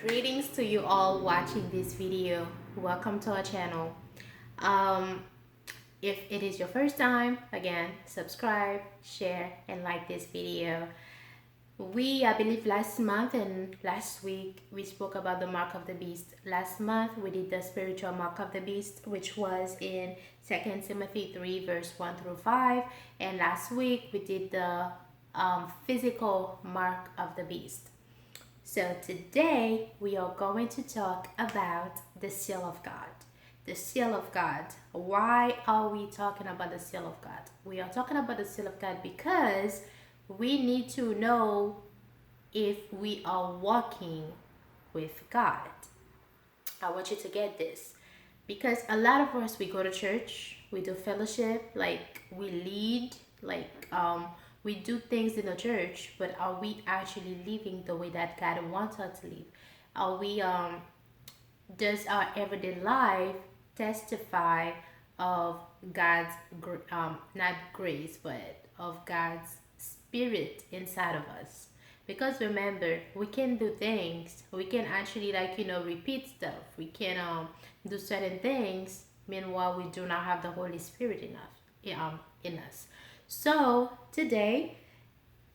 Greetings to you all watching this video. Welcome to our channel. Um, if it is your first time, again, subscribe, share, and like this video. I believe last month and last week, we spoke about the mark of the beast. Last month, we did the spiritual mark of the beast, which was in 2 Timothy 3, verse 1 through 5. And last week, we did the physical mark of the beast. So today we are going to talk about the seal of God. The seal of God. Why are we talking about the seal of God? We are talking about the seal of God because we need to know if we are walking with God. I want you to get this because a lot of us, we go to church, we do fellowship, like we lead, we do things in the church, but are we actually living the way that God wants us to live? Are we does our everyday life testify of God's not grace, but of God's spirit inside of us? Because remember, we can do things, we can actually repeat stuff, we can do certain things, meanwhile we do not have the Holy Spirit in us. So today,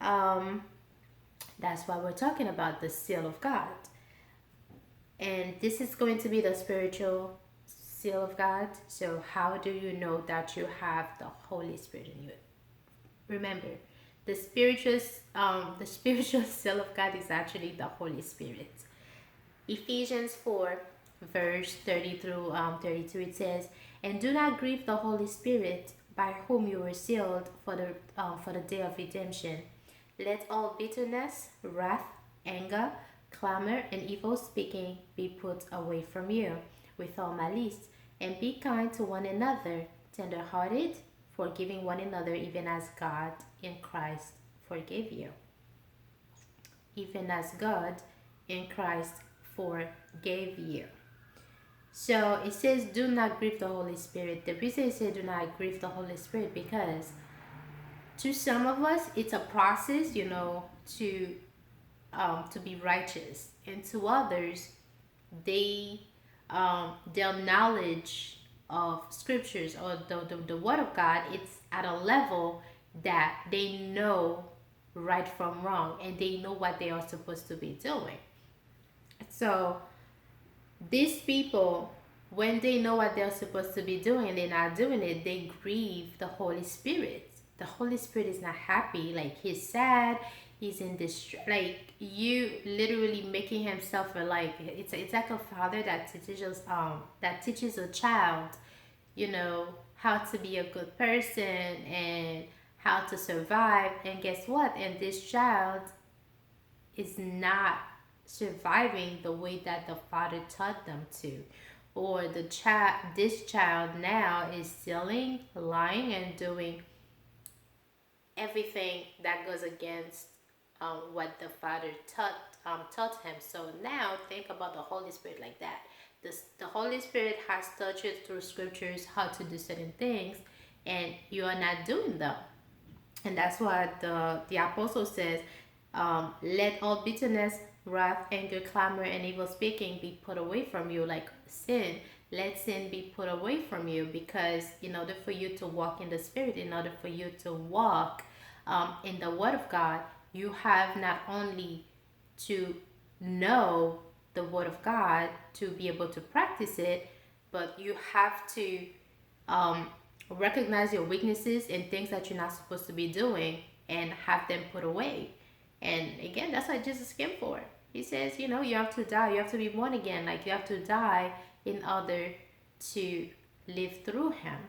um, that's why we're talking about the seal of God. And this is going to be the spiritual seal of God. So how do you know that you have the Holy Spirit in you? Remember, the spiritual seal of God is actually the Holy Spirit. Ephesians 4, verse 30 through 32, it says, "And do not grieve the Holy Spirit, by whom you were sealed for the day of redemption. Let all bitterness, wrath, anger, clamor, and evil speaking be put away from you, with all malice, and be kind to one another, tender-hearted, forgiving one another, even as God in Christ forgave you." Even as God in Christ forgave you. So it says, do not grieve the Holy Spirit. The reason it says do not grieve the Holy Spirit, because to some of us, it's a process, to be righteous. And to others, they their knowledge of scriptures or the word of God, it's at a level that they know right from wrong and they know what they are supposed to be doing. So these people, when they know what they're supposed to be doing and they're not doing it, they grieve the Holy Spirit. The Holy Spirit is not happy. Like, he's sad, he's in distress. Like, you literally making him suffer. Like, it's like a father that teaches a child, how to be a good person and how to survive. And guess what? And this child is not surviving the way that the father taught them to, or this child now is stealing, lying, and doing everything that goes against what the father taught him. So now think about the Holy Spirit like that. The Holy Spirit has taught you through scriptures how to do certain things, and you are not doing them. And that's what the apostle says, let all bitterness, wrath, anger, clamor, and evil speaking be put away from you. Like sin, let sin be put away from you, because in order for you to walk in the Spirit, in order for you to walk in the Word of God, you have not only to know the Word of God to be able to practice it, but you have to recognize your weaknesses and things that you're not supposed to be doing and have them put away. And again, that's what Jesus came for. He says, you have to die. You have to be born again. Like, you have to die in order to live through him.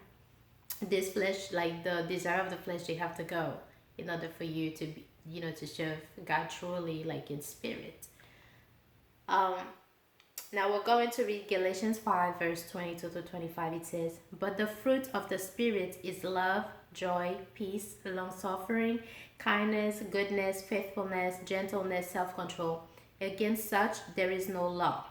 This flesh, like the desire of the flesh, they have to go in order for you to be, to serve God truly, like in spirit. Now we're going to read Galatians 5, verse 22 to 25. It says, "But the fruit of the Spirit is love, joy, peace, long-suffering, kindness, goodness, faithfulness, gentleness, self-control. Against such there is no law."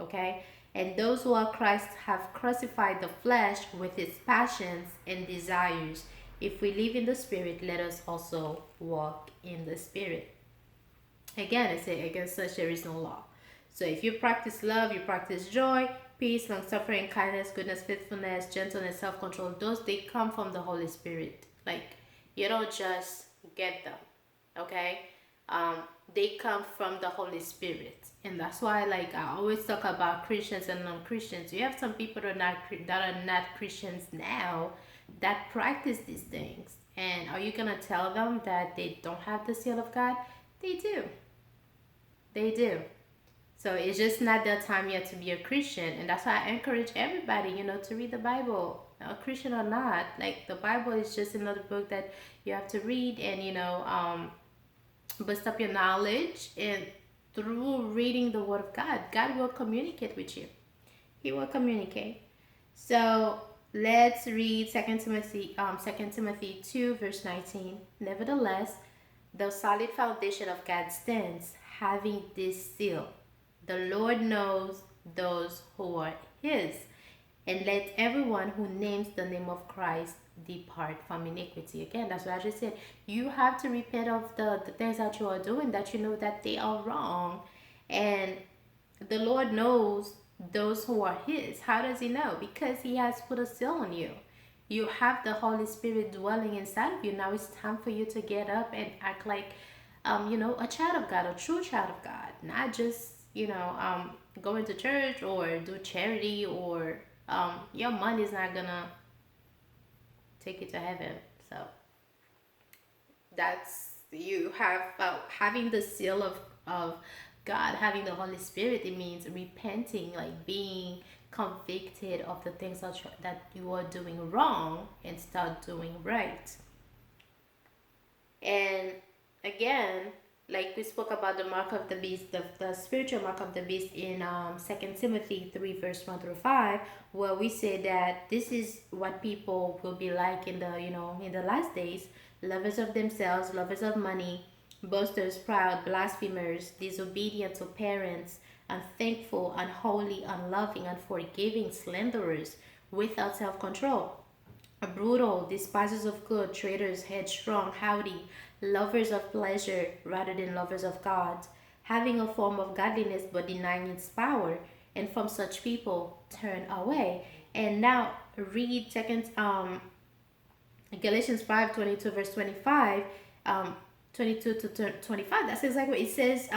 Okay? "And those who are Christ have crucified the flesh with its passions and desires. If we live in the Spirit, let us also walk in the Spirit." Again, I say, against such there is no law. So if you practice love, you practice joy, peace, long suffering, kindness, goodness, faithfulness, gentleness, self control. Those they come from the Holy Spirit. Like you don't just get them, okay? Um, they come from the Holy Spirit, and that's why like I always talk about Christians and non-Christians. You have some people that are not Christians now that practice these things, and are you gonna tell them that they don't have the seal of God? They do. They do. So it's just not the time yet to be a Christian, and that's why I encourage everybody, to read the Bible, a Christian or not. Like the Bible is just another book that you have to read, and boost up your knowledge. And through reading the Word of God, God will communicate with you. He will communicate. So let's read Second Timothy 2, verse 19. Nevertheless, the solid foundation of God stands, having this seal. The Lord knows those who are his, and let everyone who names the name of Christ depart from iniquity. Again, that's what I just said. You have to repent of the things that you are doing that you know that they are wrong. And the Lord knows those who are his. How does he know? Because he has put a seal on you. You have the Holy Spirit dwelling inside of you. Now it's time for you to get up and act like a child of God, a true child of God, not just going to church or do charity, or your money is not gonna take you to heaven. So that's you have having the seal of God, having the Holy Spirit. It means repenting, like being convicted of the things that you are doing wrong and start doing right. And again, like we spoke about the mark of the beast, the spiritual mark of the beast in 2 Timothy 3, verse 1 through 5, where we say that this is what people will be like in the last days: lovers of themselves, lovers of money, boasters, proud, blasphemers, disobedient to parents, unthankful, unholy, unloving, unforgiving, slanderers, without self-control, brutal, despisers of good, traitors, headstrong, haughty, lovers of pleasure rather than lovers of God, having a form of godliness but denying its power. And from such people turn away. And now read second Galatians 5:22 verse 25, 22 to 25. That's exactly what it says.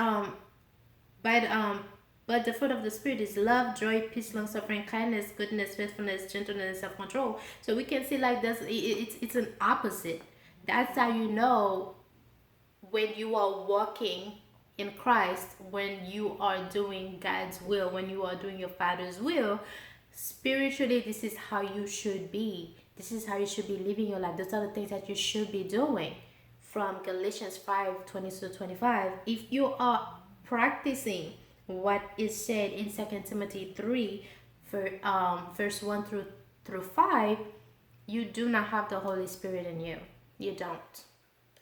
By but the fruit of the Spirit is love, joy, peace, long suffering, kindness, goodness, faithfulness, gentleness, and self control. So we can see like this, it's an opposite. That's how you know when you are walking in Christ, when you are doing God's will, when you are doing your Father's will. Spiritually, this is how you should be. This is how you should be living your life. Those are the things that you should be doing. From Galatians 5:22 to 25. If you are practicing what is said in 2 Timothy 3, verse 1 through 5, you do not have the Holy Spirit in you. You don't.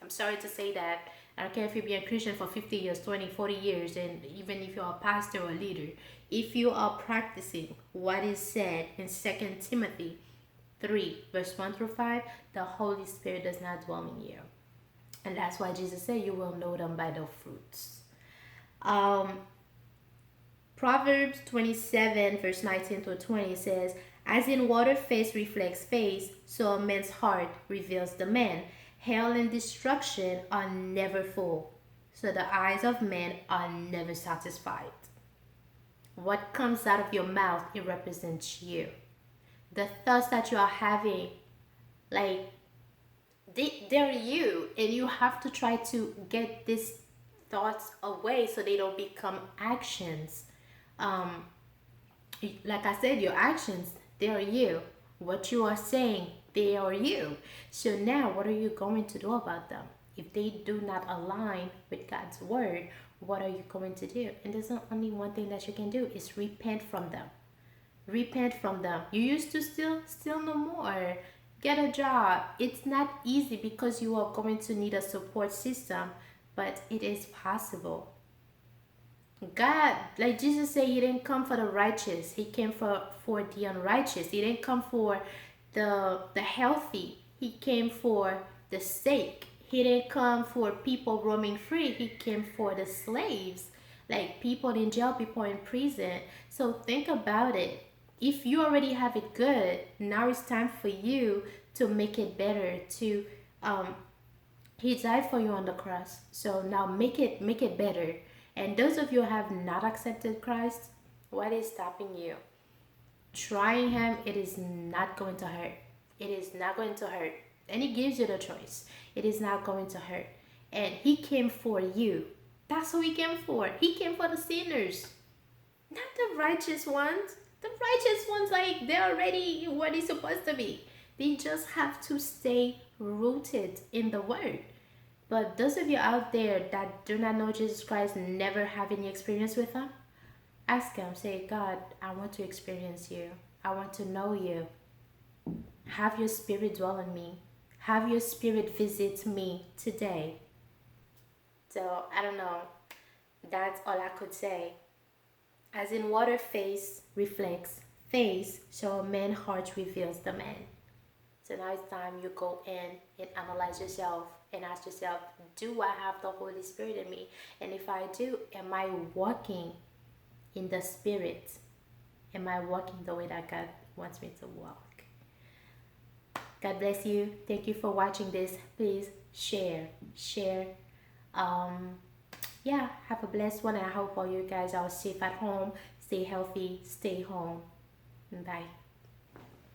I'm sorry to say that. I don't care if you've been a Christian for 50 years, 20, 40 years, and even if you're a pastor or a leader. If you are practicing what is said in 2 Timothy 3, verse 1 through 5, the Holy Spirit does not dwell in you. And that's why Jesus said you will know them by their fruits. Proverbs 27, verse 19 to 20 says, as in water face reflects face, so a man's heart reveals the man. Hell and destruction are never full, so the eyes of men are never satisfied. What comes out of your mouth, it represents you. The thoughts that you are having, like, they're you, and you have to try to get these thoughts away so they don't become actions. Like I said, your actions, they are you. What you are saying, they are you. So now what are you going to do about them? If they do not align with God's word, what are you going to do? And there's only one thing that you can do, is repent from them. Repent from them. You used to steal no more. Get a job. It's not easy because you are going to need a support system, but it is possible. God, like Jesus said, he didn't come for the righteous. He came for the unrighteous. He didn't come for the healthy. He came for the sick. He didn't come for people roaming free. He came for the slaves. like people in jail, people in prison. So think about it. If you already have it good, now it's time for you to make it better. To um, he died for you on the cross. So now make it better. And those of you who have not accepted Christ, what is stopping you? Trying him, it is not going to hurt. It is not going to hurt. And he gives you the choice. It is not going to hurt. And he came for you. That's who he came for. He came for the sinners, not the righteous ones. The righteous ones, like, they're already what they're supposed to be. They just have to stay rooted in the word. But those of you out there that do not know Jesus Christ, never have any experience with him, ask him. Say, God, I want to experience you. I want to know you. Have your spirit dwell in me. Have your spirit visit me today. So I don't know. That's all I could say. As in water face reflects face, so a man's heart reveals the man. So now it's time you go in and analyze yourself and ask yourself, do I have the Holy Spirit in me? And if I do, am I walking in the Spirit? Am I walking the way that God wants me to walk? God bless you. Thank you for watching this. Please share. Yeah, have a blessed one. And I hope all you guys are safe at home. Stay healthy. Stay home. Bye.